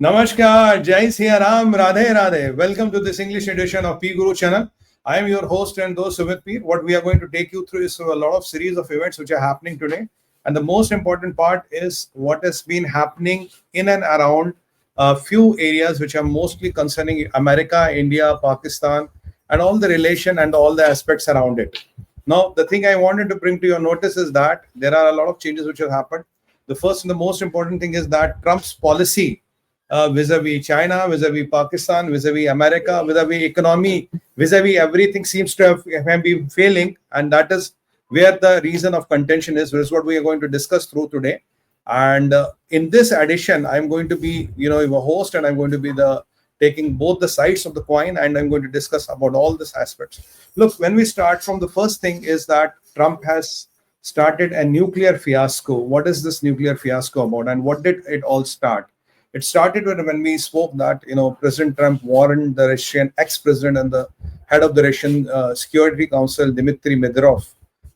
Namaskar, 𝗤𝗙𝗎𝗄𝗏, Radhe Radhe. Welcome to this English edition of PGurus channel. I am your host and 𝗤𝗚𝗏 𝗏. What we are going to take you through is a lot of series of events which are happening today. And the most important part is what has been happening in and around a few areas which are mostly concerning America, India, Pakistan, and all the relation and all the aspects around it. Now, the thing I wanted to bring to your notice is that there are a lot of changes which have happened. The first and the most important thing is that Trump's policy vis-a-vis China, vis-a-vis Pakistan, vis-a-vis America, vis-a-vis economy, vis-a-vis everything seems to have been failing, and that is where the reason of contention is. Which is what we are going to discuss through today. And in this edition, I'm going to be, a host, and I'm going to be taking both the sides of the coin, and I'm going to discuss about all these aspects. Look, when we start from the first thing is that Trump has started a nuclear fiasco. What is this nuclear fiasco about, and what did it all start? It started when we spoke that President Trump warned the Russian ex-president and the head of the Russian Security Council, Dmitry Medvedev,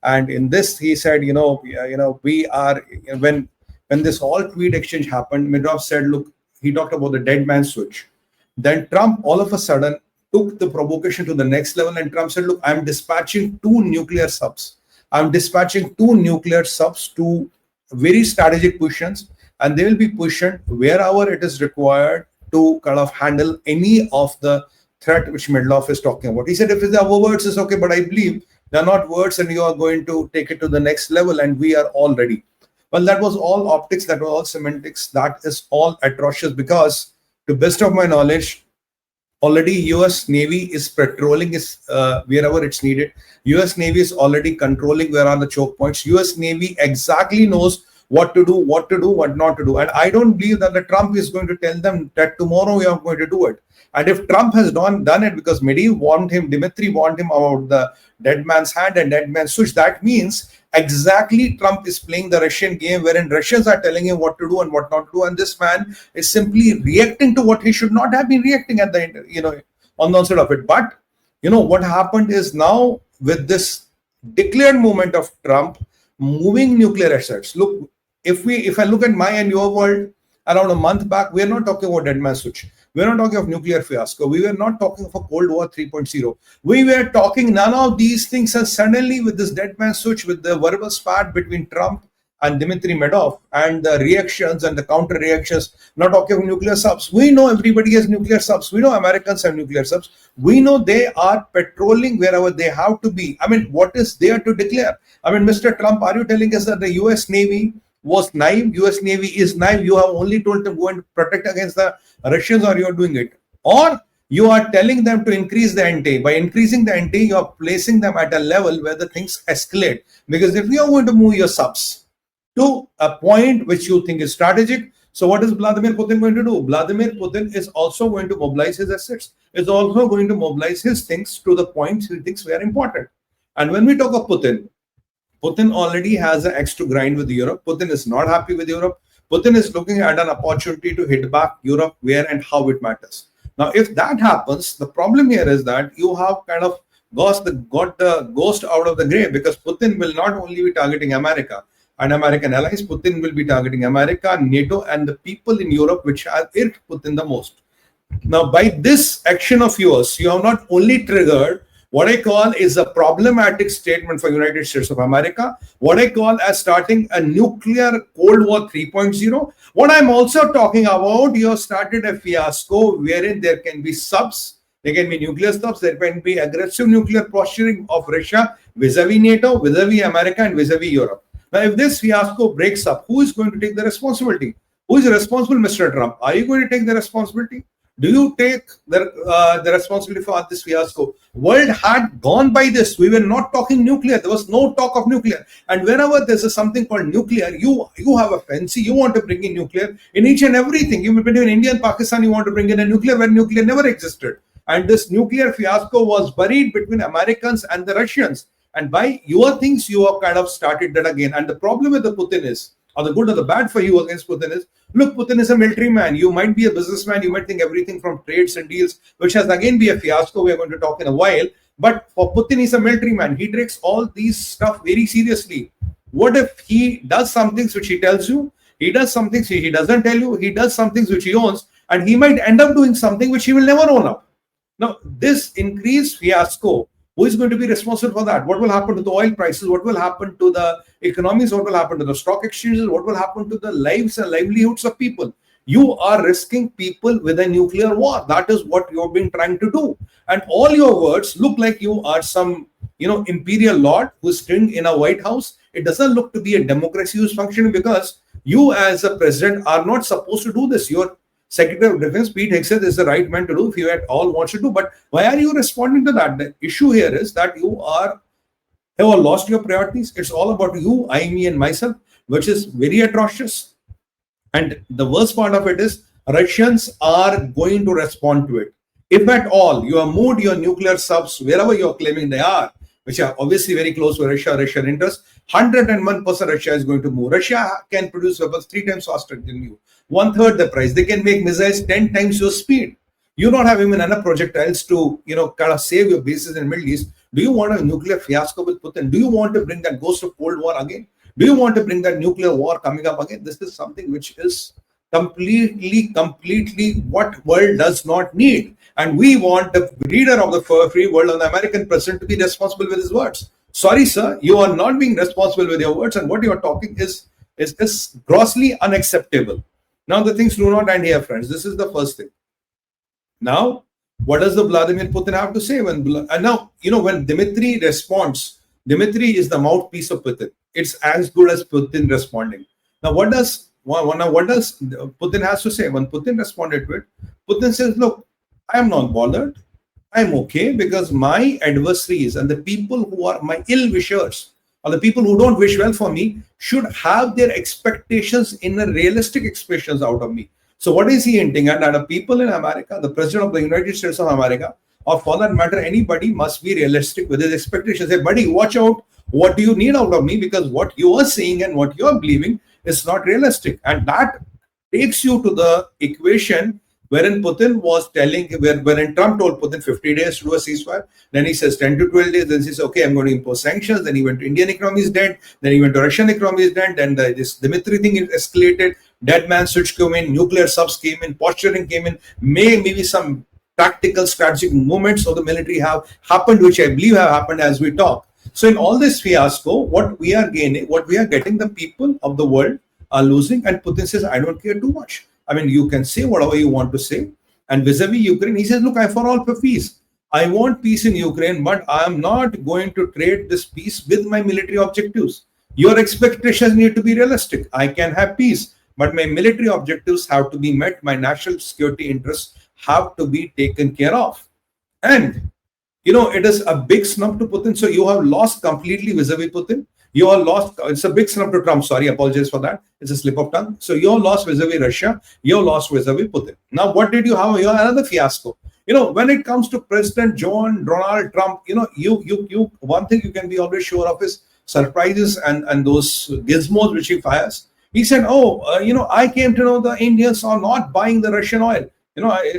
and in this he said, we are when this all tweet exchange happened, Medvedev said, look, he talked about the dead man switch. Then Trump all of a sudden took the provocation to the next level, and Trump said, look, I'm dispatching two nuclear subs. I'm dispatching two nuclear subs to very strategic positions, and they will be positioned wherever it is required to kind of handle any of the threat which Medvedev is talking about. He said, if it's our words, it's okay, but I believe they're not words, and you are going to take it to the next level, and we are all ready. Well, that was all optics, that was all semantics, that is all atrocious, because to best of my knowledge, already US Navy is patrolling wherever it's needed. US Navy is already controlling where are the choke points. US Navy exactly knows what to do, what not to do. And I don't believe that the Trump is going to tell them that tomorrow we are going to do it. And if Trump has done it because Dimitri warned him about the dead man's hand and dead man's switch, that means exactly Trump is playing the Russian game wherein Russians are telling him what to do and what not to do. And this man is simply reacting to what he should not have been reacting at the, on the onset of it. But, what happened is now with this declared movement of Trump moving nuclear assets. Look, if I look at my and your world around a month back, we are not talking about dead man switch. We are not talking of nuclear fiasco. We were not talking of a Cold War 3.0. We were talking none of these things, and suddenly with this dead man switch, with the verbal spat between Trump and Dmitry Medvedev and the reactions and the counter reactions, not talking of nuclear subs. We know everybody has nuclear subs. We know Americans have nuclear subs. We know they are patrolling wherever they have to be. I mean, what is there to declare? I mean, Mr. Trump, are you telling us that the US Navy was naive? US Navy is naive. You have only told them go and protect against the Russians, or you are doing it. Or you are telling them to increase the ante. By increasing the ante, you are placing them at a level where the things escalate. Because if you are going to move your subs to a point which you think is strategic, so what is Vladimir Putin going to do? Vladimir Putin is also going to mobilize his assets. Is also going to mobilize his things to the points he thinks were important. And when we talk of Putin already has an axe to grind with Europe. Putin is not happy with Europe. Putin is looking at an opportunity to hit back Europe where and how it matters. Now, if that happens, the problem here is that you have kind of got the ghost out of the grave, because Putin will not only be targeting America and American allies, Putin will be targeting America, NATO, and the people in Europe which have irked Putin the most. Now, by this action of yours, you have not only triggered what I call is a problematic statement for United States of America, what I call as starting a nuclear Cold War 3.0. What I'm also talking about, you have started a fiasco wherein there can be subs, there can be nuclear subs, there can be aggressive nuclear posturing of Russia vis-a-vis NATO, vis-a-vis America, and vis-a-vis Europe. Now, if this fiasco breaks up, who is going to take the responsibility? Who is responsible, Mr. Trump? Are you going to take the responsibility? Do you take the responsibility for this fiasco? World had gone by this. We were not talking nuclear. There was no talk of nuclear. And whenever there's something called nuclear, you have a fancy. You want to bring in nuclear in each and everything. You between India and Pakistan, you want to bring in a nuclear where nuclear never existed. And this nuclear fiasco was buried between Americans and the Russians. And by your things, you have kind of started that again. And the problem with the Putin is, or the good or the bad for you against Putin is, look, Putin is a military man. You might be a businessman. You might think everything from trades and deals, which has again be a fiasco. We are going to talk in a while. But for Putin, he's a military man. He takes all these stuff very seriously. What if he does some things which he tells you? He does some things he doesn't tell you. He does some things which he owns. and he might end up doing something which he will never own up. Now, this increased fiasco, who is going to be responsible for that? What will happen to the oil prices? What will happen to the economies? What will happen to the stock exchanges? What will happen to the lives and livelihoods of people? You are risking people with a nuclear war. That is what you've been trying to do. And all your words look like you are some, imperial lord who's sitting in a White House. It doesn't look to be a democracy who's functioning, because you as a president are not supposed to do this. Your Secretary of Defense, 𝗞𝗏 said, is the right man to do if you at all wants to do. But why are you responding to that? The issue here is that you have lost your priorities. It's all about you, I, me, and myself, which is very atrocious. And the worst part of it is Russians are going to respond to it. If at all you have moved your nuclear subs wherever you're claiming they are, which are obviously very close to Russian interests, 101% Russia is going to move. Russia can produce weapons 3 times faster than you, 1/3 the price. They can make missiles 10 times your speed. You don't have even enough projectiles to, kind of save your bases in the Middle East. Do you want a nuclear fiasco with Putin? Do you want to bring that ghost of Cold War again? Do you want to bring that nuclear war coming up again? This is something which is completely what world does not need. And we want the leader of the free world and the American president to be responsible with his words. Sorry, sir, you are not being responsible with your words, and what you are talking is grossly unacceptable. Now, the things do not end here, friends. This is the first thing. Now, what does the Vladimir Putin have to say? When Dmitry responds, Dmitry is the mouthpiece of Putin. It's as good as Putin responding. Now, what does Putin has to say? When Putin responded to it, Putin says, look, I am not bothered. I'm okay, because my adversaries and the people who are my ill wishers, or the people who don't wish well for me, should have their expectations in a realistic expectations out of me. So what is he hinting at? That the people in America, the president of the United States of America, or for that matter, anybody, must be realistic with his expectations. Say, buddy, watch out. What do you need out of me? Because what you are saying and what you are believing is not realistic. And that takes you to the equation wherein Putin was telling, wherein Trump told Putin 50 days to do a ceasefire. Then he says 10 to 12 days. Then he says, okay, I'm going to impose sanctions. Then he went to Indian economy is dead. Then he went to Russian economy is dead. Then this Dmitry thing escalated. Dead man switch came in. Nuclear subs came in. Posturing came in. Maybe some tactical strategic movements of the military have happened, which I believe have happened as we talk. So in all this fiasco, what we are getting, the people of the world are losing. And Putin says, I don't care too much. I mean, you can say whatever you want to say. And vis-a-vis Ukraine, he says, look, I'm for all for peace. I want peace in Ukraine, but I am not going to trade this peace with my military objectives. Your expectations need to be realistic. I can have peace, but my military objectives have to be met. My national security interests have to be taken care of. And, it is a big snub to Putin. So you have lost completely vis-a-vis Putin. You are lost. It's a big snub to Trump. Sorry, apologize for that. It's a slip of tongue. So you're lost vis-a-vis Russia. You're lost vis-a-vis Putin. Now, what did you have? You have another fiasco. When it comes to President Donald Trump, you one thing you can be always sure of is surprises and those gizmos which he fires. He said, I came to know the Indians are not buying the Russian oil.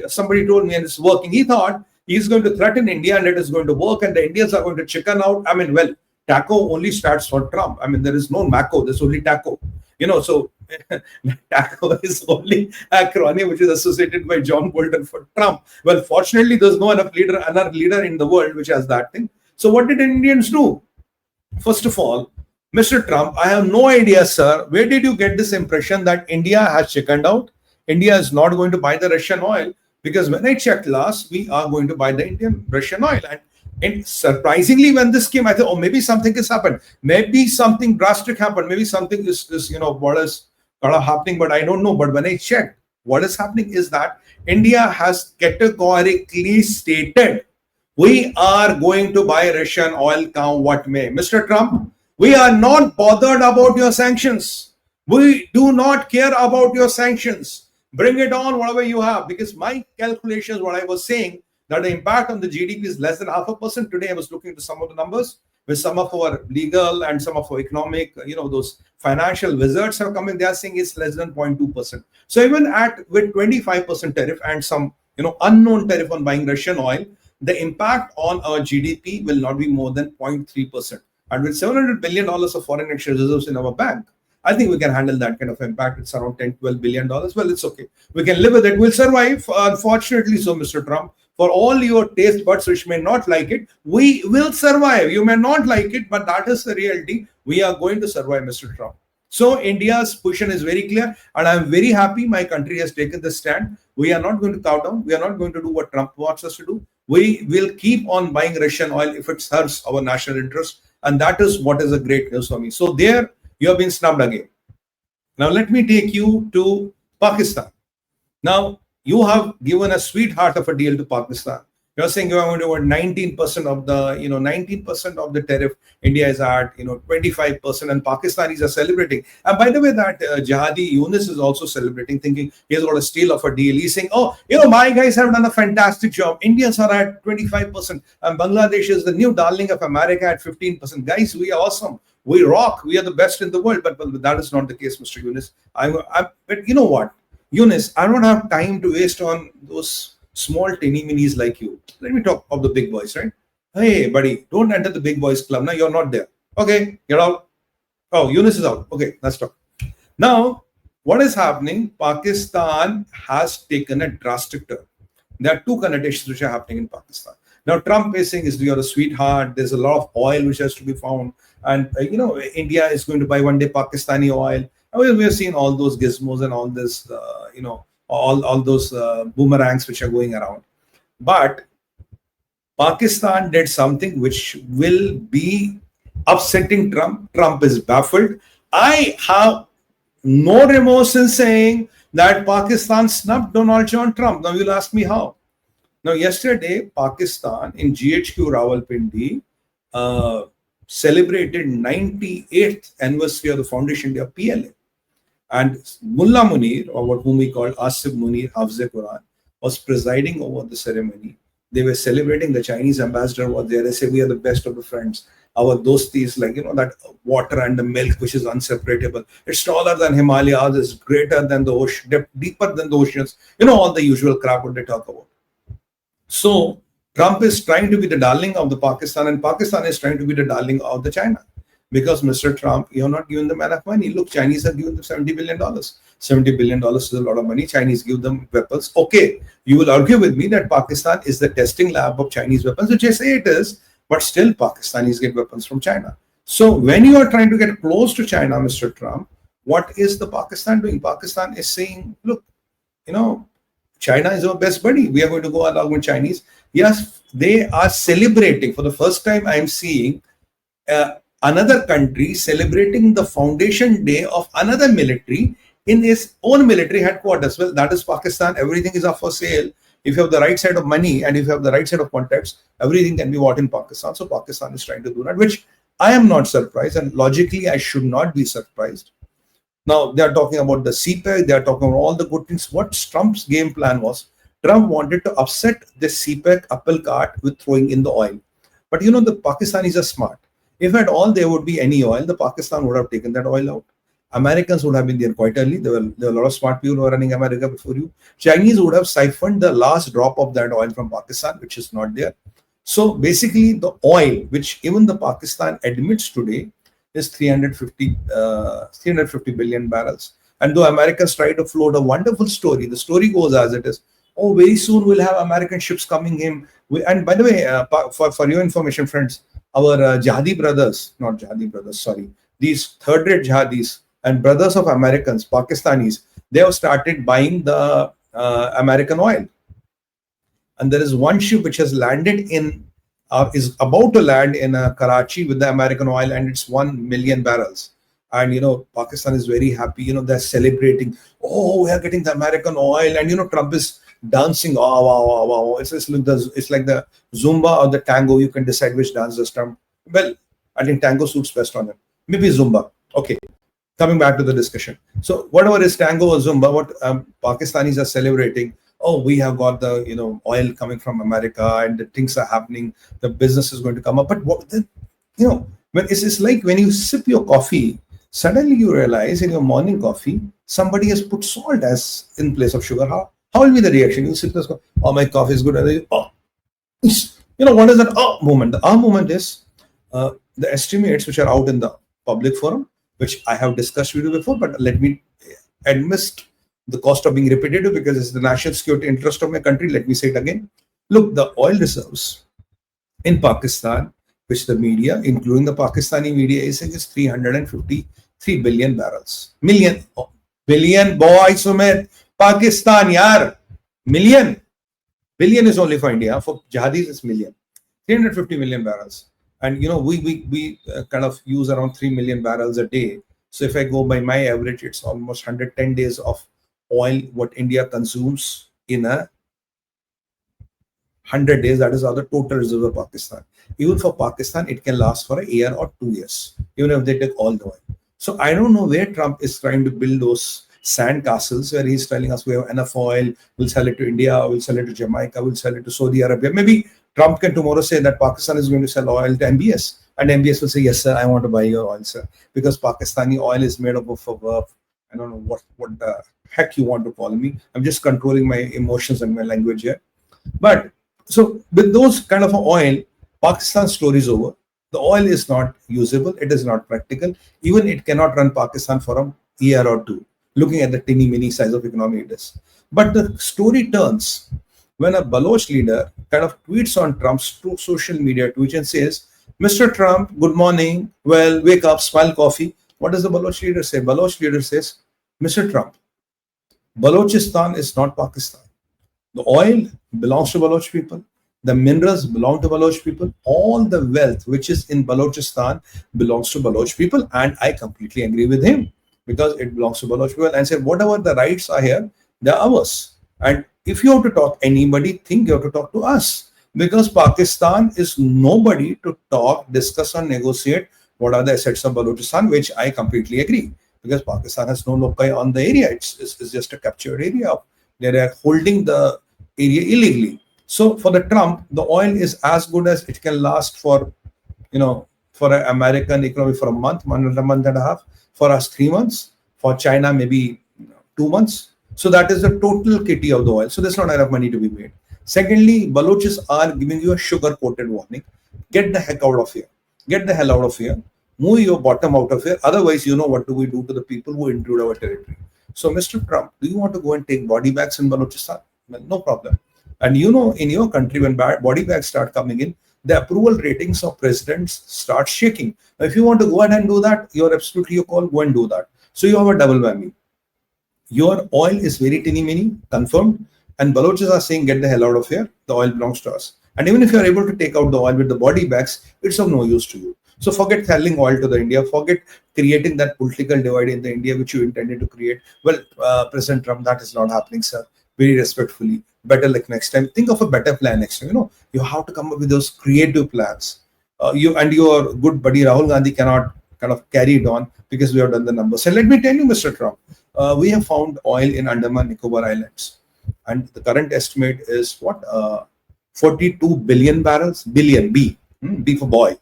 Somebody told me and it's working. He thought he's going to threaten India and it is going to work and the Indians are going to chicken out. I mean, well, TACO only starts for Trump. I mean, there is no MACO, there's only TACO. So TACO is only acronym which is associated by John Bolton for Trump. Well, fortunately, there's no another leader in the world which has that thing. So what did Indians do? First of all, Mr. Trump, I have no idea, sir. Where did you get this impression that India has chickened out? India is not going to buy the Russian oil, because when I checked last, we are going to buy the Russian oil. And surprisingly, when this came, I thought, maybe something has happened. Maybe something drastic happened. Maybe something is what is happening, but I don't know. But when I checked, what is happening is that India has categorically stated, we are going to buy Russian oil, come what may. Mr. Trump, we are not bothered about your sanctions. We do not care about your sanctions. Bring it on, whatever you have. Because my calculations, what I was saying, that the impact on the GDP is less than 0.5%. Today, I was looking to some of the numbers with some of our legal and some of our economic, those financial wizards have come in. They are saying it's less than 0.2%. So even with 25% tariff and some, unknown tariff on buying Russian oil, the impact on our GDP will not be more than 0.3%. And with $700 billion of foreign exchange reserves in our bank, I think we can handle that kind of impact. It's around $10-12 billion. Well, it's okay. We can live with it. We'll survive. Unfortunately, so Mr. Trump, for all your taste buds which may not like it, we will survive. You may not like it, but that is the reality. We are going to survive, Mr. Trump. So India's position is very clear, and I'm very happy my country has taken the stand. We are not going to cow down. We are not going to do what Trump wants us to do. We will keep on buying Russian oil if it serves our national interest, and that is what is a great news for me. So there, you have been snubbed again. Now let me take you to Pakistan. Now you have given a sweetheart of a deal to Pakistan. You're saying you are going to want 19% of the, 19% of the tariff India is at, 25%, and Pakistanis are celebrating. And by the way, that Jihadi Yunus is also celebrating, thinking he's got a steal of a deal. He's saying, oh, my guys have done a fantastic job. Indians are at 25%, and Bangladesh is the new darling of America at 15%. Guys, we are awesome. We rock. We are the best in the world. But that is not the case, Mr. Yunus. But you know what, Yunus, I don't have time to waste on those small tinny minis like you. Let me talk of the big boys, right? Hey, buddy, don't enter the big boys club. Now you're not there. Okay, get out. Oh, Yunus is out. Okay, let's talk. Now, what is happening? Pakistan has taken a drastic turn. There are two connotations which are happening in Pakistan. Now, Trump is saying you're a sweetheart. There's a lot of oil which has to be found. And, India is going to buy one day Pakistani oil. We have seen all those gizmos and all this, all those boomerangs which are going around. But Pakistan did something which will be upsetting Trump. Trump is baffled. I have no remorse in saying that Pakistan snubbed Donald John Trump. Now you'll ask me how. Now yesterday, Pakistan in GHQ Rawalpindi celebrated 98th anniversary of the foundation day of PLA. And Mullah Munir, or whom we call Asif Munir, Hafz Quran, was presiding over the ceremony. They were celebrating. The Chinese ambassador was there. They say, we are the best of the friends. Our dosti is like, that water and the milk, which is inseparable. It's taller than Himalayas, it's greater than the ocean, deeper than the oceans. All the usual crap what they talk about. So Trump is trying to be the darling of the Pakistan, and Pakistan is trying to be the darling of the China. Because Mr. Trump, you're not giving them enough money. Look, Chinese are giving them $70 billion. $70 billion is a lot of money. Chinese give them weapons. Okay, you will argue with me that Pakistan is the testing lab of Chinese weapons, which I say it is, but still Pakistanis get weapons from China. So when you are trying to get close to China, Mr. Trump, what is the Pakistan doing? Pakistan is saying, look, China is our best buddy. We are going to go along with Chinese. Yes, they are celebrating. For the first time, I am seeing another country celebrating the foundation day of another military in its own military headquarters. Well, that is Pakistan. Everything is up for sale. If you have the right side of money and if you have the right side of contacts, everything can be bought in Pakistan. So Pakistan is trying to do that, which I am not surprised. And logically, I should not be surprised. Now, they are talking about the 𝗍𝗍𝗃. They are talking about all the good things. What Trump's game plan was, Trump wanted to upset the 𝗍𝗃 apple cart with throwing in the oil. But the Pakistanis are smart. If at all there would be any oil, the Pakistan would have taken that oil out. Americans would have been there quite early. There were a lot of smart people who were running America before you. Chinese would have siphoned the last drop of that oil from Pakistan, which is not there. So basically, the oil, which even the Pakistan admits today, is 350 billion barrels. And though Americans try to float a wonderful story, the story goes as it is. Oh, very soon we'll have American ships coming in. And by the way, for your information, friends, our Jihadi brothers, not Jihadi brothers, sorry, these third-rate Jihadis and brothers of Americans, Pakistanis, they have started buying the American oil. And there is one ship which has landed in, is about to land in Karachi with the American oil, and it's 1 million barrels. And, Pakistan is very happy, they're celebrating. Oh, we are getting the American oil. And, Trump is dancing. Oh, wow, wow, wow. It's like the Zumba or the tango. You can decide which dance does Trump. Well, I think tango suits best on him. Maybe Zumba. Okay. Coming back to the discussion. So whatever is tango or Zumba, what Pakistanis are celebrating, oh, we have got the, oil coming from America and the things are happening. The business is going to come up. But what, when it's like when you sip your coffee, suddenly you realize in your morning coffee, somebody has put salt as in place of sugar. How will be the reaction? You sip this coffee, oh, my coffee is good. And then what is that moment? The moment is the estimates which are out in the public forum. which I have discussed with you before, but let me admit the cost of being repetitive because it's the national security interest of my country. Let me say it again. Look, the oil reserves in Pakistan, which the media, including the Pakistani media, is saying is 353 billion barrels. Billion, boy, Sumit. Pakistan, yaar. Million. Billion is only for India. For jihadis, it's million. 350 million barrels. And, we kind of use around 3 million barrels a day. So if I go by my average, it's almost 110 days of oil what India consumes in a 100 days. That is how the total reserve of Pakistan. Even for Pakistan, it can last for a year or 2 years, even if they take all the oil. So I don't know where Trump is trying to build those sand castles where he's telling us we have enough oil, we'll sell it to India, we'll sell it to Jamaica, we'll sell it to Saudi Arabia. Maybe Trump can tomorrow say that Pakistan is going to sell oil to MBS. And MBS will say, yes, sir, I want to buy your oil, sir. Because Pakistani oil is made up of I don't know what the heck you want to call me. I'm just controlling my emotions and my language here. But so with those kind of oil, Pakistan's story is over. The oil is not usable. It is not practical. Even it cannot run Pakistan for a year or two, looking at the teeny mini size of economy it is. But the story turns when a Baloch leader kind of tweets on Trump's social media tweet and says, Mr. Trump, good morning. Well, wake up, smile coffee. What does the Baloch leader say? Baloch leader says, Mr. Trump, Balochistan is not Pakistan. The oil belongs to Baloch people. The minerals belong to Baloch people. All the wealth which is in Balochistan belongs to Baloch people. And I completely agree with him because it belongs to Baloch people. And said, whatever the rights are here, they are ours. And if you have to talk anybody, think you have to talk to us. Because Pakistan is nobody to talk, discuss, or negotiate what are the assets of Balochistan, which I completely agree. Because Pakistan has no loci on the area. It's just a captured area. They are holding the area illegally. So for the Trump, the oil is as good as it can last for, for an American economy for a month and a half. For us, 3 months. For China, maybe 2 months. So that is the total kitty of the oil. So there's not enough money to be made. Secondly, Balochis are giving you a sugar-coated warning. Get the heck out of here. Get the hell out of here. Move your bottom out of here. Otherwise, what do we do to the people who intrude our territory? So, Mr. Trump, do you want to go and take body bags in Balochistan? Well, no problem. And in your country, when body bags start coming in, the approval ratings of presidents start shaking. Now, if you want to go ahead and do that, you're absolutely your call. Go and do that. So you have a double whammy. Your oil is very tinny-mini, confirmed. And Balochis are saying, get the hell out of here. The oil belongs to us. And even if you're able to take out the oil with the body bags, it's of no use to you. So forget selling oil to the India. Forget creating that political divide in the India, which you intended to create. Well, President Trump, that is not happening, sir. Very respectfully. Better luck next time. Think of a better plan next time. You have to come up with those creative plans. You and your good buddy Rahul Gandhi cannot kind of carry it on because we have done the numbers. And let me tell you, Mr. Trump, we have found oil in Andaman Nicobar Islands. And the current estimate is what? 42 billion barrels. Billion, B for boy.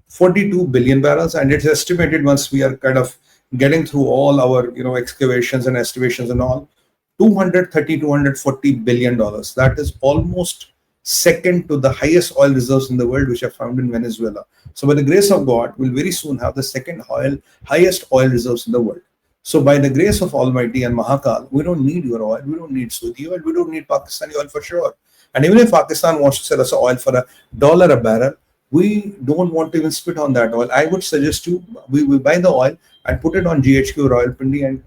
42 billion barrels. And it's estimated once we are kind of getting through all our, excavations and estimations and all, $240 billion. That is almost second to the highest oil reserves in the world, which are found in Venezuela. So by the grace of God, we'll very soon have the second highest oil reserves in the world. So by the grace of Almighty and Mahakal, we don't need your oil, we don't need Saudi oil, we don't need Pakistani oil for sure. And even if Pakistan wants to sell us oil for $1 a barrel, we don't want to even spit on that oil. I would suggest you, we buy the oil and put it on GHQ Rawalpindi and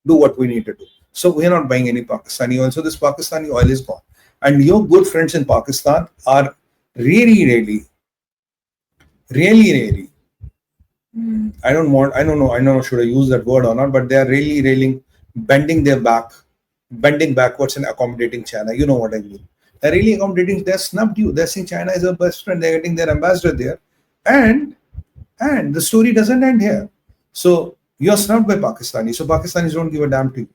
do what we need to do. So we're not buying any Pakistani oil. So this Pakistani oil is gone. And your good friends in Pakistan are really, I don't know, should I use that word or not, but they are really bending backwards and accommodating China. You know what I mean. They're really accommodating, they're snubbed you. They're saying China is our best friend, they're getting their ambassador there. And the story doesn't end here. So you're snubbed by Pakistanis, so Pakistanis don't give a damn to you.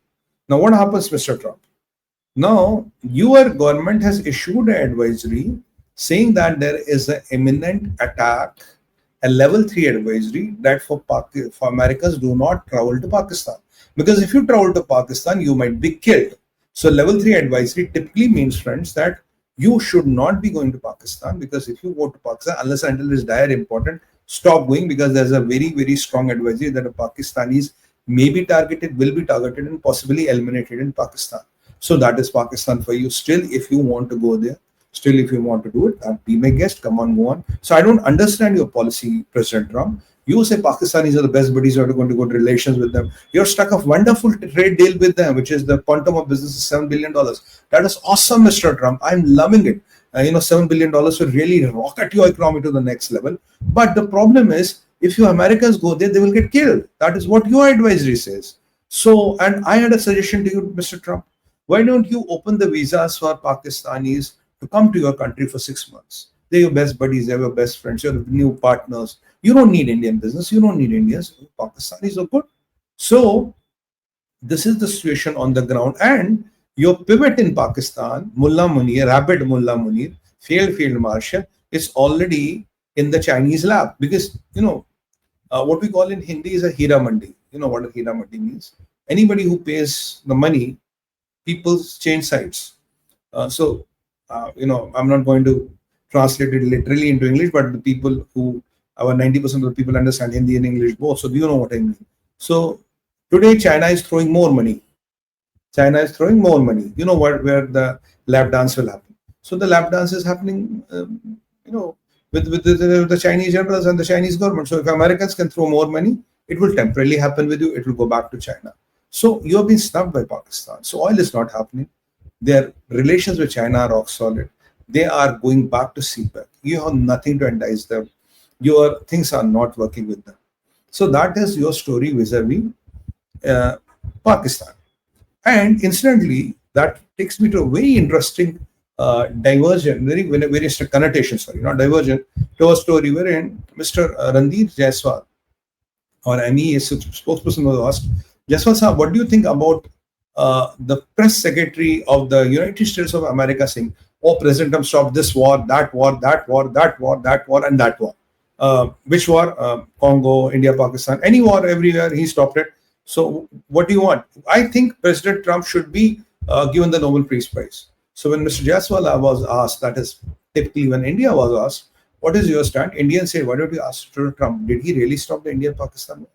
Now what happens, Mr. Trump? Now your government has issued an advisory saying that there is an imminent attack, a level 3 advisory that for Americans do not travel to Pakistan. Because if you travel to Pakistan, you might be killed. So level 3 advisory typically means, friends, that you should not be going to Pakistan, because if you go to Pakistan, unless and until it's dire important, stop going, because there's a very, very strong advisory that the Pakistanis may be targeted, will be targeted, and possibly eliminated in Pakistan. So that is Pakistan for you. Still, if you want to go there, still, if you want to do it, be my guest. Come on, go on. So I don't understand your policy, President Trump. You say Pakistanis are the best buddies, you are going to go to relations with them. You're stuck a wonderful trade deal with them, which is the quantum of business is $7 billion. That is awesome, Mr. Trump. I'm loving it. $7 billion will really rocket your economy to the next level. But the problem is, if you Americans go there, they will get killed. That is what your advisory says. So, and I had a suggestion to you, Mr. Trump. Why don't you open the visas for Pakistanis to come to your country for 6 months? They're your best buddies, they're your best friends, you're new partners. You don't need Indian business, you don't need Indians. Pakistanis are good. So, this is the situation on the ground. And your pivot in Pakistan, Mullah Munir, Rabid Mullah Munir, field marshal, is already in the Chinese lab. Because, what we call in Hindi is a Hira Mandi. You know what a Hira Mandi means? Anybody who pays the money, people change sides. I'm not going to translate it literally into English, but the people who, our 90% of the people understand Hindi and English both. So, do you know what I mean? So, today China is throwing more money. China is throwing more money. You know where the lap dance will happen. So, the lap dance is happening, with the Chinese generals and the Chinese government. So, if Americans can throw more money, it will temporarily happen with you. It will go back to China. So, you have been snubbed by Pakistan. So, oil is not happening. Their relations with China are rock solid. They are going back to CPEC. You have nothing to entice them. Your things are not working with them. So, that is your story vis-a-vis Pakistan. And incidentally, that takes me to a very interesting diversion, very connotation, not diversion, to a story wherein Mr. Randeep Jaiswal, or MEA spokesperson, was asked, Jaiswal sir, what do you think about the press secretary of the United States of America saying, oh, President Trump, stop this war, that war, that war, that war, that war, and that war. Which war? Congo, India, Pakistan, any war everywhere, he stopped it. So what do you want? I think President Trump should be given the Nobel Peace Prize. So when Mr. Jaiswal was asked, that is typically when India was asked, what is your stand? Indians say, why don't you ask Trump, did he really stop the India-Pakistan war?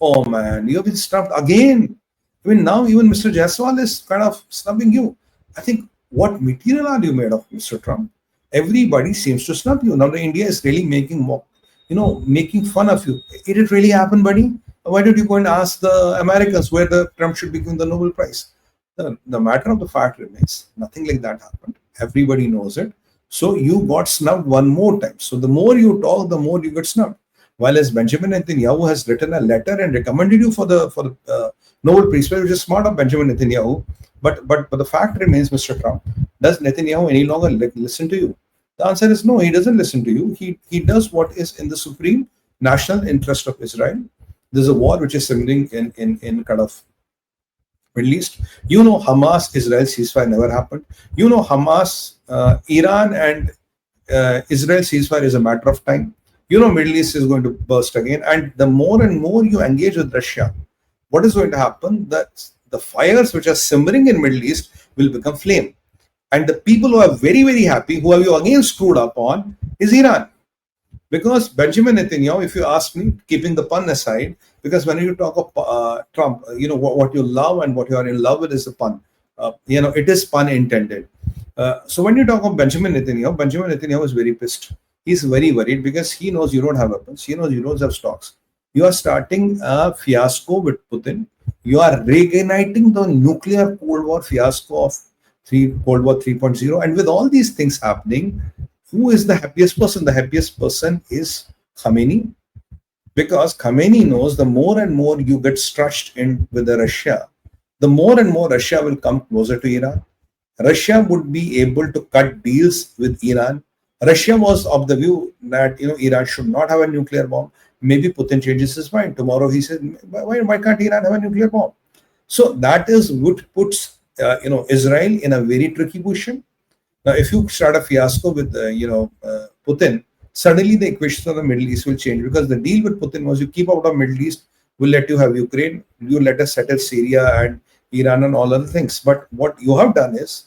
Oh man, you have been stopped again. I mean, now even Mr. Jaiswal is kind of snubbing you. I think, what material are you made of, Mr. Trump? Everybody seems to snub you. Now the India is really making fun of you. Did it really happen, buddy? Why don't you go and ask the Americans where the Trump should be given the Nobel Prize? The matter of the fact remains, nothing like that happened. Everybody knows it. So you got snubbed one more time. So the more you talk, the more you get snubbed. While as Benjamin Netanyahu has written a letter and recommended you for the Nobel Peace Prize, which is smart of Benjamin Netanyahu. But the fact remains, Mr. Trump, does Netanyahu any longer listen to you? The answer is no, he doesn't listen to you. He does what is in the supreme national interest of Israel. There's a war which is simmering in kind of Middle East. Hamas-Israel ceasefire never happened. Hamas, Iran and Israel ceasefire is a matter of time. Middle East is going to burst again. And the more and more you engage with Russia, what is going to happen? That the fires which are simmering in Middle East will become flame. And the people who are very, very happy, who have you again screwed up on, is Iran. Because Benjamin Netanyahu, if you ask me, keeping the pun aside, because when you talk of Trump, what you love and what you are in love with is the pun. It is pun intended. So when you talk of Benjamin Netanyahu is very pissed. He's very worried because he knows you don't have weapons. He knows you don't have stocks. You are starting a fiasco with Putin. You are reigniting the nuclear Cold War fiasco of Cold War 3.0. And with all these things happening, who is the happiest person? The happiest person is Khamenei. Because Khamenei knows the more and more you get stretched in with Russia, the more and more Russia will come closer to Iran. Russia would be able to cut deals with Iran. Russia was of the view that Iran should not have a nuclear bomb. Maybe Putin changes his mind. Tomorrow he says, why can't Iran have a nuclear bomb? So that is what puts Israel in a very tricky position. Now, if you start a fiasco with Putin, suddenly the equation of the Middle East will change, because the deal with Putin was you keep out of Middle East, we'll let you have Ukraine, you let us settle Syria and Iran and all other things. But what you have done is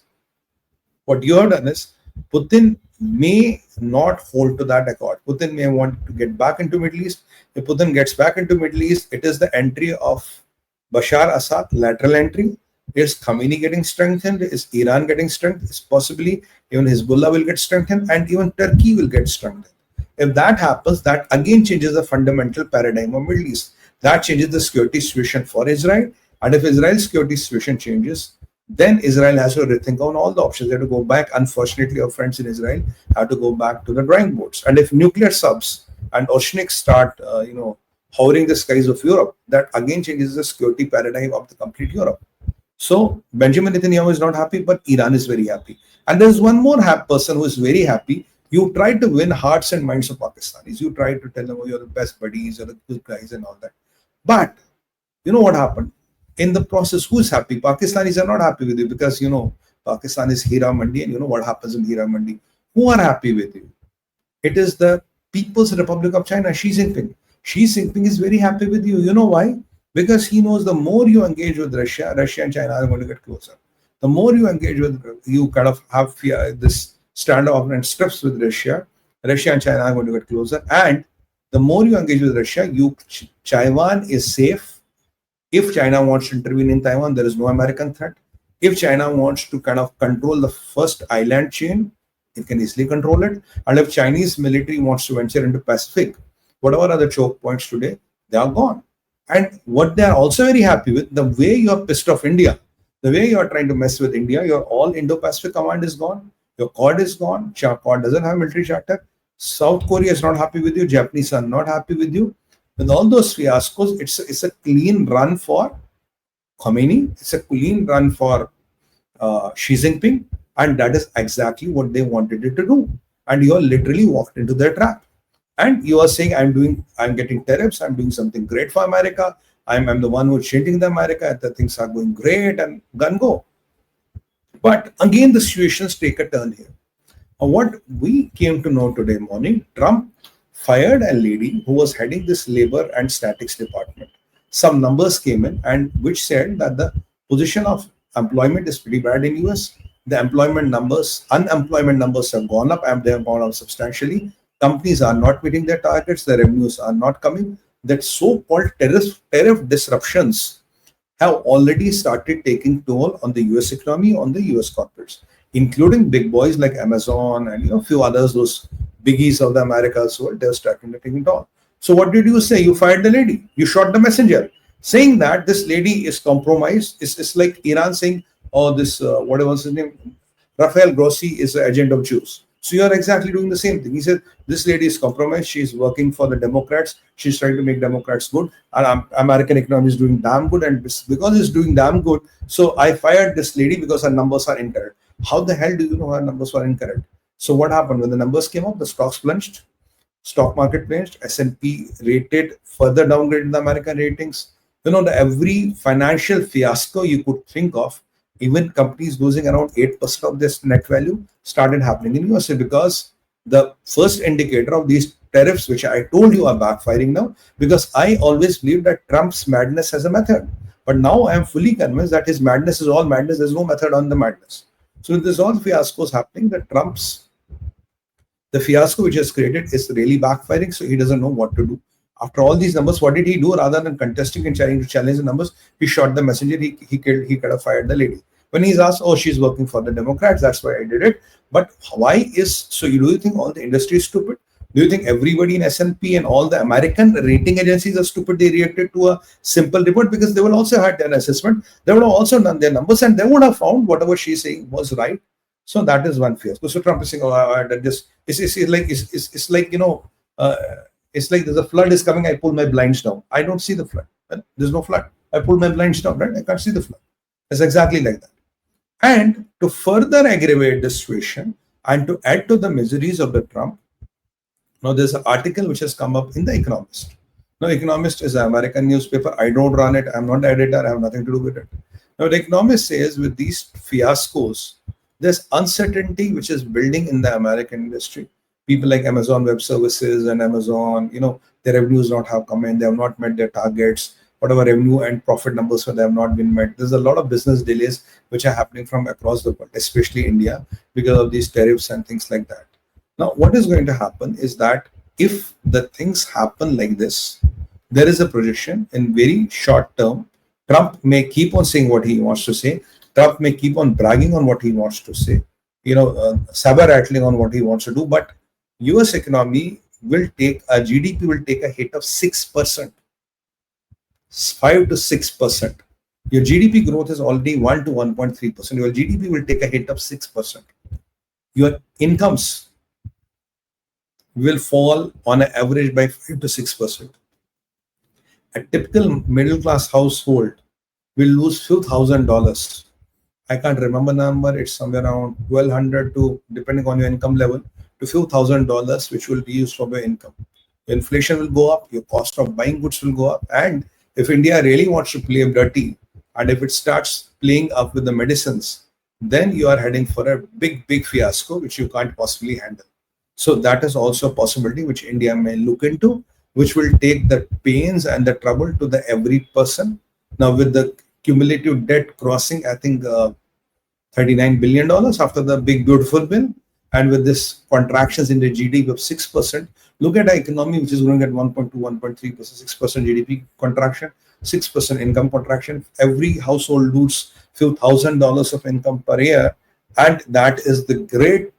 Putin may not hold to that accord. Putin may want to get back into Middle East. If Putin gets back into Middle East, it is the entry of Bashar Assad, lateral entry. Is Khamenei getting strengthened? Is Iran getting strengthened? Is possibly even Hezbollah will get strengthened, and even Turkey will get strengthened. If that happens, that again changes the fundamental paradigm of Middle East. That changes the security situation for Israel. And if Israel's security situation changes, then Israel has to rethink on all the options. They have to go back. Unfortunately, our friends in Israel have to go back to the drawing boards. And if nuclear subs and oceanics start, hovering the skies of Europe, that again changes the security paradigm of the complete Europe. So Benjamin Netanyahu is not happy, but Iran is very happy. And there's one more person who is very happy. You try to win hearts and minds of Pakistanis. You try to tell them, oh, you're the best buddies, you're the good guys and all that. But you know what happened? In the process, who's happy? Pakistanis are not happy with you because, Pakistan is Hira Mandi, and you know what happens in Hira Mandi. Who are happy with you? It is the People's Republic of China, Xi Jinping. Xi Jinping is very happy with you. You know why? Because he knows the more you engage with Russia, Russia and China are going to get closer. The more you engage with, you kind of have this standoff and steps with Russia, Russia and China are going to get closer. And the more you engage with Russia, Taiwan is safe. If China wants to intervene in Taiwan, there is no American threat. If China wants to kind of control the first island chain, it can easily control it. And if Chinese military wants to venture into Pacific, whatever are the choke points today, they are gone. And what they are also very happy with, the way you are pissed off India, the way you are trying to mess with India, your all Indo-Pacific command is gone, your Quad is gone, Quad doesn't have military charter, South Korea is not happy with you, Japanese are not happy with you. With all those fiascos, it's a clean run for Khamenei, it's a clean run for Xi Jinping, and that is exactly what they wanted it to do. And you are literally walked into their trap. And you are saying, I'm getting tariffs, I'm doing something great for America, I'm the one who's changing the America, and the things are going great, and gun go. But again, the situations take a turn here. What we came to know today morning, Trump fired a lady who was heading this labor and statistics department. Some numbers came in, and which said that the position of employment is pretty bad in US. The unemployment numbers have gone up, and they have gone up substantially. Companies are not meeting their targets, their revenues are not coming. That so-called tariff disruptions have already started taking toll on the US economy, on the US corporates, including big boys like Amazon and a few others, those biggies of the Americas world. They're starting to take it on. So what did you say? You fired the lady. You shot the messenger. Saying that this lady is compromised. It's like Iran saying, oh, this, whatever his name, Rafael Grossi is the agent of Jews. So you are exactly doing the same thing. He said, this lady is compromised. She's working for the Democrats. She's trying to make Democrats good. And American economy is doing damn good. And because it's doing damn good, so I fired this lady because her numbers are incorrect. How the hell do you know her numbers were incorrect? So what happened? When the numbers came up, the stocks plunged. Stock market plunged. S&P rated, further downgraded the American ratings. Every financial fiasco you could think of, even companies losing around 8% of their net value, started happening in USA, because the first indicator of these tariffs, which I told you are backfiring now, because I always believed that Trump's madness has a method. But now I am fully convinced that his madness is all madness. There's no method on the madness. So with this all fiascos happening, that the fiasco which has created is really backfiring. So he doesn't know what to do. After all these numbers, what did he do? Rather than contesting and trying to challenge the numbers, he shot the messenger. He kind of fired the lady. When he's asked, oh, she's working for the Democrats, that's why I did it. But why is, so do you think all the industry is stupid? Do you think everybody in S&P and all the American rating agencies are stupid? They reacted to a simple report because they will also have their assessment. They would have also done their numbers, and they would have found whatever she's saying was right. So that is one fiasco. So Trump is saying, oh, I did this. It's like there's a flood is coming. I pull my blinds down. I don't see the flood. There's no flood. I pull my blinds down, right? I can't see the flood. It's exactly like that. And to further aggravate the situation and to add to the miseries of the Trump, now there's an article which has come up in The Economist. Now, Economist is an American newspaper. I don't run it. I'm not the editor. I have nothing to do with it. Now, The Economist says with these fiascos, there's uncertainty which is building in the American industry. People like Amazon Web Services and Amazon, their revenues not have come in. They have not met their targets. Whatever revenue and profit numbers for them have not been met. There's a lot of business delays which are happening from across the world, especially India, because of these tariffs and things like that. Now, what is going to happen is that if the things happen like this, there is a projection in very short term. Trump may keep on saying what he wants to say. Trump may keep on bragging on what he wants to say, saber rattling on what he wants to do. But US economy will take a GDP will take a hit of 6%, 5 to 6%. Your GDP growth is already 1 to 1.3%. Your GDP will take a hit of 6%. Your incomes will fall on an average by 5 to 6%. A typical middle class household will lose few $1,000s. I can't remember the number. It's somewhere around 1,200 to, depending on your income level, to few $1,000s, which will be used from your income. Inflation will go up. Your cost of buying goods will go up. And if India really wants to play dirty, and if it starts playing up with the medicines, then you are heading for a big fiasco, which you can't possibly handle. So that is also a possibility which India may look into, which will take the pains and the trouble to the every person. Now, with the cumulative debt crossing, I think, $39 billion after the big beautiful bill, and with this contractions in the GDP of 6%, look at an economy which is growing at 1.2, 1.3%, 6% GDP contraction, 6% income contraction. Every household loses few $1,000s of income per year, and that is the great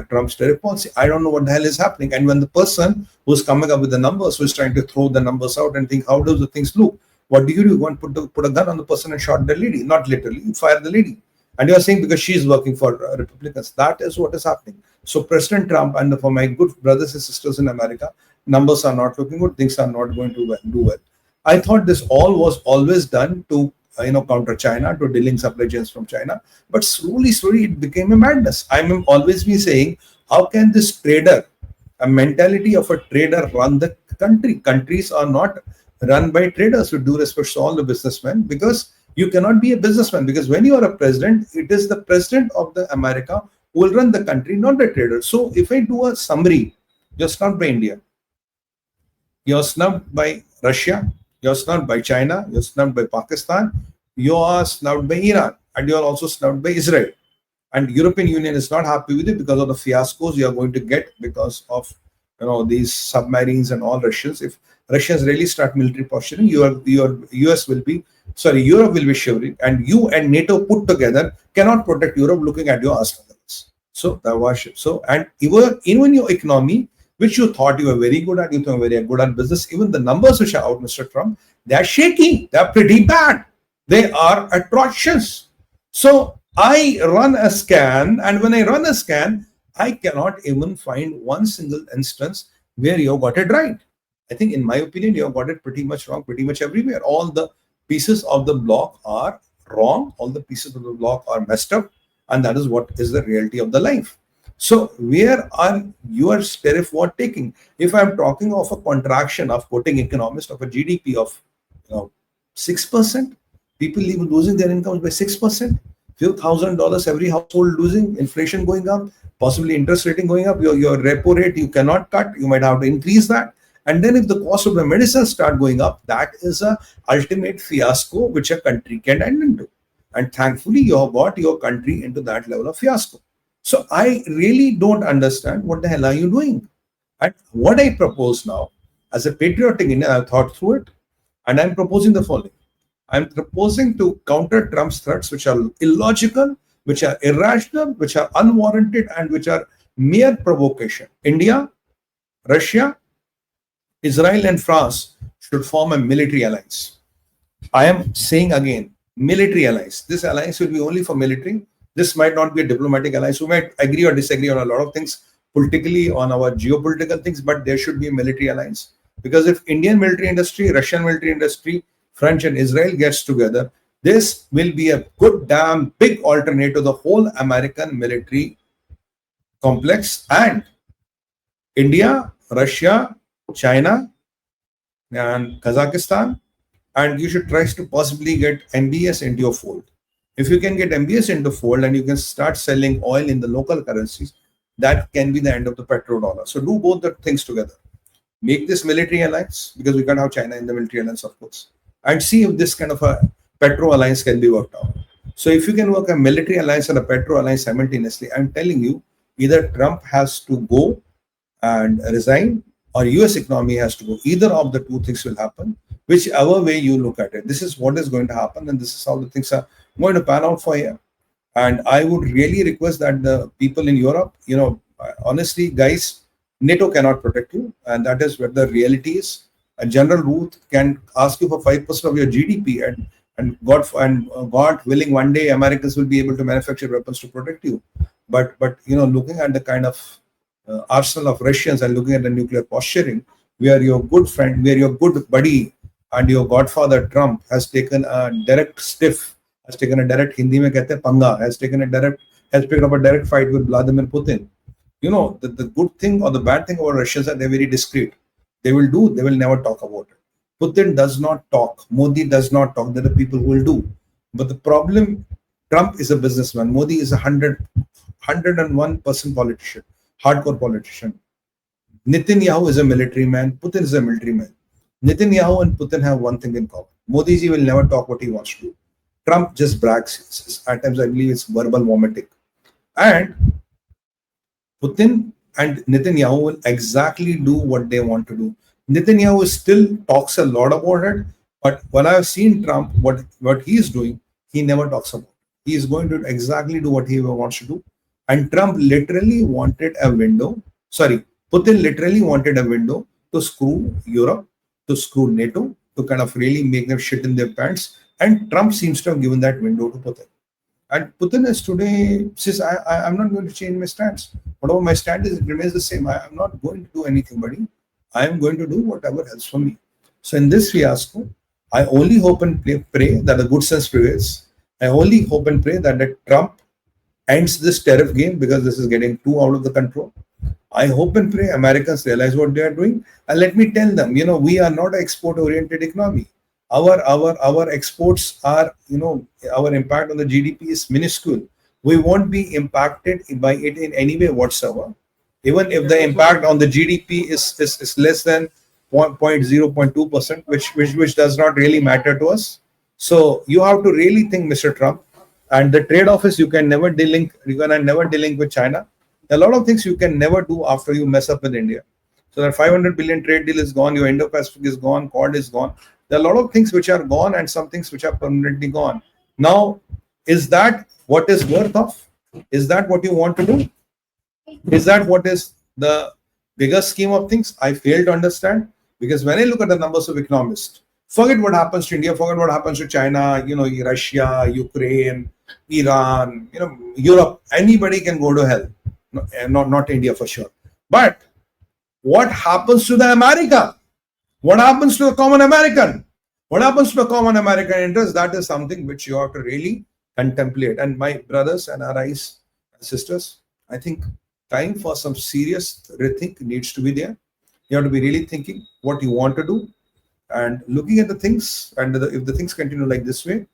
Trump's tariff policy. I don't know what the hell is happening. And when the person who's coming up with the numbers, who's trying to throw the numbers out and think, how does the things look? What do? You want to put a gun on the person and shot the lady? Not literally, you fire the lady. And you are saying because she's working for Republicans. That is what is happening. So President Trump, and for my good brothers and sisters in America, numbers are not looking good. Things are not going to do well. I thought this all was always done to counter China, to dealing supply chains from China. But slowly, it became a madness. I'm always been saying, how can this trader, a mentality of a trader, run the country? Countries are not run by traders, with due respect to all the businessmen, because you cannot be a businessman, because when you are a president, it is the president of the America who will run the country, not the trader. So if I do a summary, you're snubbed by India, you're snubbed by Russia, you're snubbed by China, you're snubbed by Pakistan, you are snubbed by Iran, and you're also snubbed by Israel. And European Union is not happy with it because of the fiascos you are going to get because of these submarines and all Russians. If Russians really start military posturing, Europe will be shivering, and you and NATO put together cannot protect Europe looking at your arsenals. So that was so. And even your economy, which you thought you were very good at, you thought you were very good at business, even the numbers which are out, Mr. Trump, they are shaky. They are pretty bad. They are atrocious. So I run a scan, and when I run a scan, I cannot even find one single instance where you got it right. I think, in my opinion, you have got it pretty much wrong, pretty much everywhere. All the pieces of the block are wrong. All the pieces of the block are messed up. And that is what is the reality of the life. So where are your tariff war taking? If I'm talking of a contraction of quoting economist of a GDP of 6%, people even losing their incomes by 6%, few $1,000 every household losing, inflation going up, possibly interest rating going up, your repo rate you cannot cut, you might have to increase that. And then if the cost of the medicines start going up, that is a ultimate fiasco which a country can end into. And thankfully, you have got your country into that level of fiasco. So I really don't understand what the hell are you doing. And what I propose now, as a patriotic Indian, I've thought through it, and I'm proposing the following. I'm proposing to counter Trump's threats, which are illogical, which are irrational, which are unwarranted, and which are mere provocation. India, Russia, Israel and France should form a military alliance. I am saying again, military alliance. This alliance will be only for military. This might not be a diplomatic alliance. We might agree or disagree on a lot of things politically, on our geopolitical things, but there should be a military alliance. Because if Indian military industry, Russian military industry, French and Israel gets together, this will be a good damn big alternative to the whole American military complex. And India, Russia, China and Kazakhstan, and you should try to possibly get MBS into your fold. If you can get MBS into fold and you can start selling oil in the local currencies, that can be the end of the petrodollar. So do both the things together. Make this military alliance, because we can't have China in the military alliance, of course, and see if this kind of a petro alliance can be worked out. So if you can work a military alliance and a petro alliance simultaneously, I'm telling you, either Trump has to go and resign, or US economy has to go. Either of the two things will happen, whichever way you look at it. This is what is going to happen, and this is how the things are going to pan out for here. And I would really request that the people in Europe, honestly, guys, NATO cannot protect you, and that is where the reality is. And General Ruth can ask you for 5% of your GDP, and God willing, one day Americans will be able to manufacture weapons to protect you. But looking at the kind of arsenal of Russians and looking at the nuclear posturing, where your good friend, where your good buddy and your godfather Trump has taken a direct Hindi mein kehte panga, has picked up a direct fight with Vladimir Putin. The good thing or the bad thing about Russians are they're very discreet. They will never talk about it. Putin does not talk. Modi does not talk. There are people who will do. But the problem, Trump is a businessman. Modi is 101% politician, hardcore politician. Netanyahu is a military man. Putin is a military man. Netanyahu and Putin have one thing in common. Modi ji will never talk what he wants to do. Trump just brags. At times, I believe it's verbal vomiting. And Putin and Netanyahu will exactly do what they want to do. Netanyahu still talks a lot about it, but when I've seen Trump, what he's doing, he never talks about it. He is going to exactly do what he wants to do. And Trump literally wanted a window. Putin literally wanted a window to screw Europe, to screw NATO, to kind of really make them shit in their pants. And Trump seems to have given that window to Putin. And Putin is today says, I'm not going to change my stance. Whatever my stand is, it remains the same. I'm not going to do anything, buddy. I am going to do whatever helps for me. So in this fiasco, I only hope and pray that the good sense prevails. I only hope and pray that Trump ends this tariff game, because this is getting too out of the control. I hope and pray Americans realize what they are doing. And let me tell them, we are not an export-oriented economy. Our exports are, our impact on the GDP is minuscule. We won't be impacted by it in any way whatsoever. Even if the impact on the GDP is less than 0.2%, which does not really matter to us. So you have to really think, Mr. Trump, and the trade-off is you can never delink with China. A lot of things you can never do after you mess up with India. So that 500 billion trade deal is gone, your Indo-Pacific is gone, Quad is gone. There are a lot of things which are gone and some things which are permanently gone. Now, is that what is worth of? Is that what you want to do? Is that what is the bigger scheme of things? I fail to understand, because when I look at the numbers of economists, forget what happens to India, forget what happens to China, Russia, Ukraine, Iran, Europe, anybody can go to hell. Not India for sure. But what happens to the America? What happens to the common American? What happens to the common American interest? That is something which you have to really contemplate. And my brothers and RIs and sisters, I think time for some serious rethink needs to be there. You have to be really thinking what you want to do and looking at the things. And if the things continue like this way,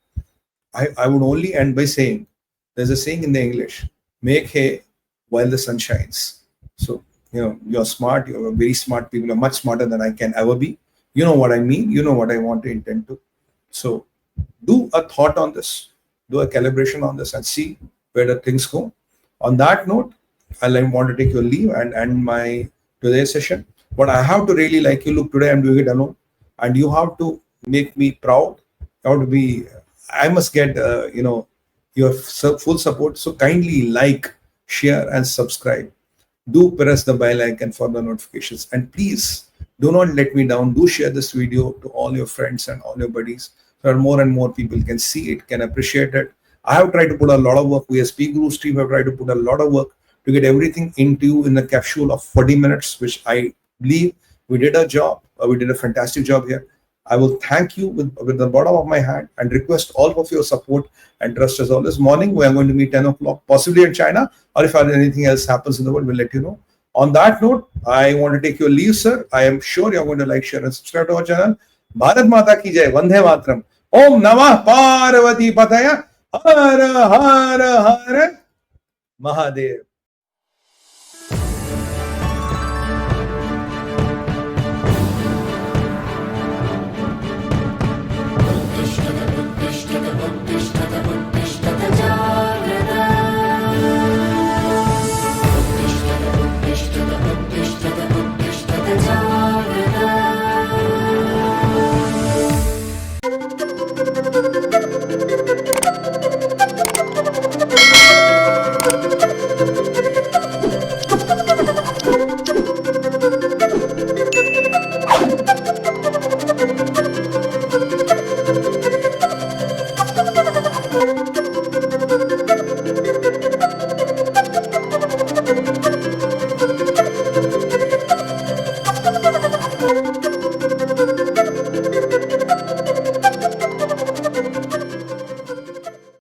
I would only end by saying, there's a saying in the English, make hay while the sun shines. So, you're smart, you're very smart people, are much smarter than I can ever be. You know what I mean, you know what I want to intend to. So do a thought on this, do a calibration on this and see where the things go. On that note, I want to take your leave and end my today's session. But I have to really like you, look, today I'm doing it alone, and you have to make me proud. I must get, your full support. So kindly like, share and subscribe. Do press the bell icon for the notifications, and please do not let me down. Do share this video to all your friends and all your buddies, so that more and more people can see it, can appreciate it. I have tried to put a lot of work. We as PGurus team have tried to put a lot of work to get everything into you in a capsule of 40 minutes, which I believe we did a job. We did a fantastic job here. I will thank you with the bottom of my hand and request all of your support and trust as always. Morning, we are going to meet 10 o'clock, possibly in China, or if anything else happens in the world, we'll let you know. On that note, I want to take your leave, sir. I am sure you're going to like, share, and subscribe to our channel. Bharat Mata ki jai, Vandhe Matram. Om Namah Parvati Pataya. Har Har Har Mahadev. 𝗤𝗡𝗏𝗏 𝗔𝗠𝗪𝗔